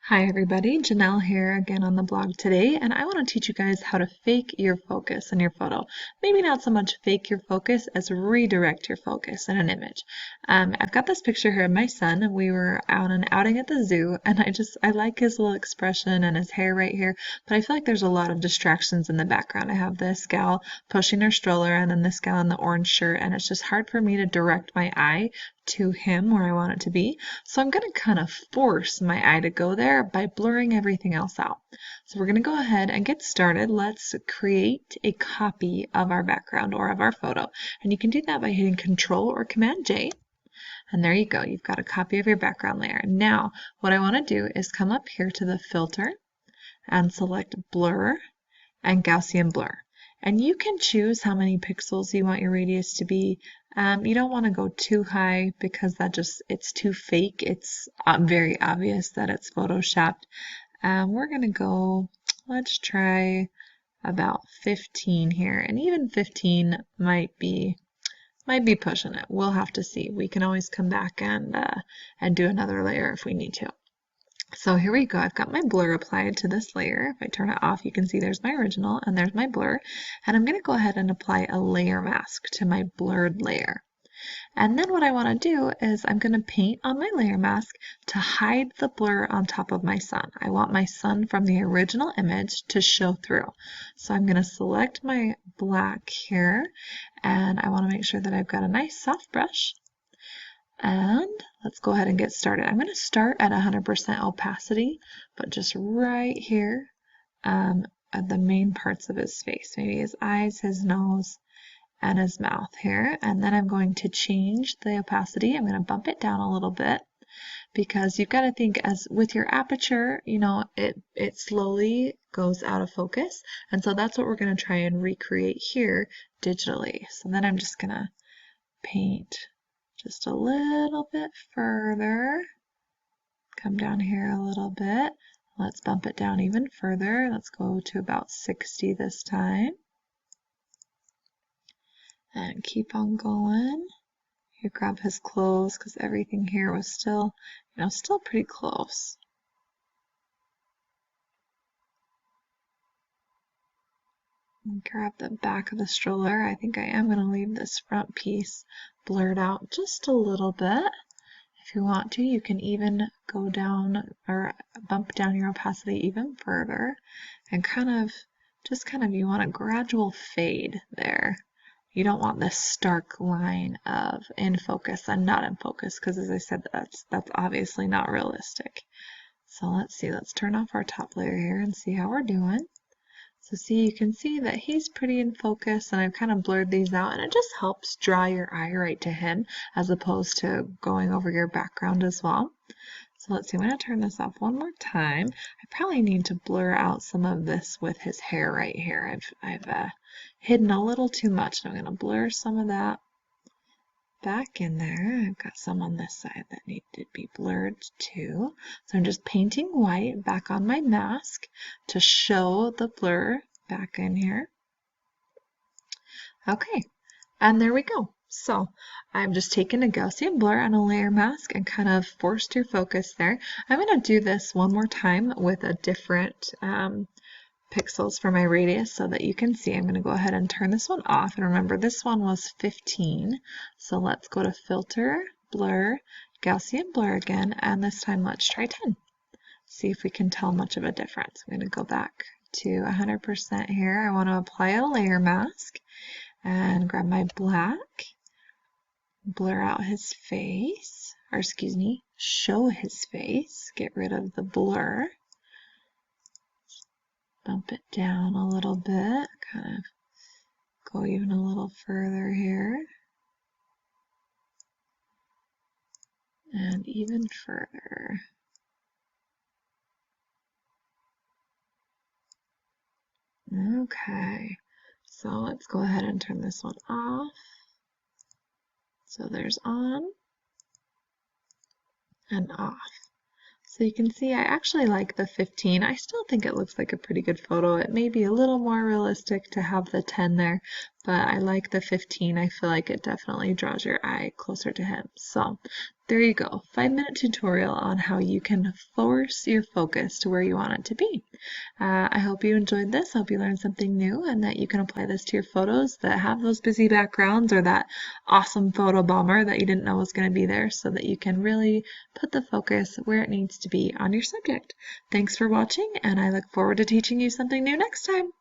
Hi everybody, Janelle here again on the blog today, and I want to teach you guys how to fake your focus in your photo. Maybe not so much fake your focus as redirect your focus in an image. I've got this picture here of my son. We were on an outing at the zoo, and I like his little expression and his hair right here, but I feel like there's a lot of distractions in the background. I have this gal pushing her stroller and then this gal in the orange shirt, and it's just hard for me to direct my eye to him where I want it to be. So I'm going to kind of force my eye to go there by blurring everything else out. So we're going to go ahead and get started. Let's create a copy of our background or of our photo. And you can do that by hitting Control or Command J. And there you go. You've got a copy of your background layer. Now, what I want to do is come up here to the filter and select Blur and Gaussian Blur. And you can choose how many pixels you want your radius to be. You don't want to go too high because it's too fake. It's very obvious that it's photoshopped. We're going to go, let's try about 15 here. And even 15 might be pushing it. We'll have to see. We can always come back and do another layer if we need to. So here we go. I've got my blur applied to this layer. If I turn it off, you can see there's my original and there's my blur. And I'm going to go ahead and apply a layer mask to my blurred layer. And then what I want to do is I'm going to paint on my layer mask to hide the blur on top of my sun. I want my sun from the original image to show through. So I'm going to select my black here, and I want to make sure that I've got a nice soft brush. And let's go ahead and get started. I'm going to start at 100% opacity, but just right here at the main parts of his face, maybe his eyes, his nose, and his mouth here. And then I'm going to change the opacity. I'm going to bump it down a little bit because you've got to think as with your aperture, you know, it slowly goes out of focus. And so that's what we're going to try and recreate here digitally. So then I'm just going to paint just a little bit further. Come down here a little bit. Let's bump it down even further. Let's go to about 60 this time. And keep on going. You grab his clothes because everything here was still, still pretty close. And grab the back of the stroller. I think I am going to leave this front piece blurred out just a little bit. If you want to, you can even go down or bump down your opacity even further and you want a gradual fade there. You don't want this stark line of in focus and not in focus because, as I said, that's obviously not realistic. So let's see, let's turn off our top layer here and see how we're doing. So see, you can see that he's pretty in focus, and I've kind of blurred these out, and it just helps draw your eye right to him as opposed to going over your background as well. So let's see, I'm going to turn this off one more time. I probably need to blur out some of this with his hair right here. I've hidden a little too much, and I'm going to blur some of that back in there. I've got some on this side that need to be blurred too. So I'm just painting white back on my mask to show the blur back in here. Okay, and there we go. So I've just taken a Gaussian blur and a layer mask and kind of forced your focus there. I'm going to do this one more time with a different pixels for my radius so that you can see. I'm going to go ahead and turn this one off, and remember this one was 15, so let's go to Filter, Blur, Gaussian Blur again, and this time let's try 10. See if we can tell much of a difference. I'm going to go back to 100% here. I want to apply a layer mask and grab my black, blur out his face, or excuse me, show his face, get rid of the blur. Bump it down a little bit, kind of go even a little further here. And even further. Okay, so let's go ahead and turn this one off. So there's on and off. So you can see I actually like the 15. I still think it looks like a pretty good photo. It may be a little more realistic to have the 10 there, but I like the 15. I feel like it definitely draws your eye closer to him. So there you go, 5-minute tutorial on how you can force your focus to where you want it to be. I hope you enjoyed this. I hope you learned something new and that you can apply this to your photos that have those busy backgrounds or that awesome photo bomber that you didn't know was going to be there, so that you can really put the focus where it needs to be on your subject. Thanks for watching, and I look forward to teaching you something new next time.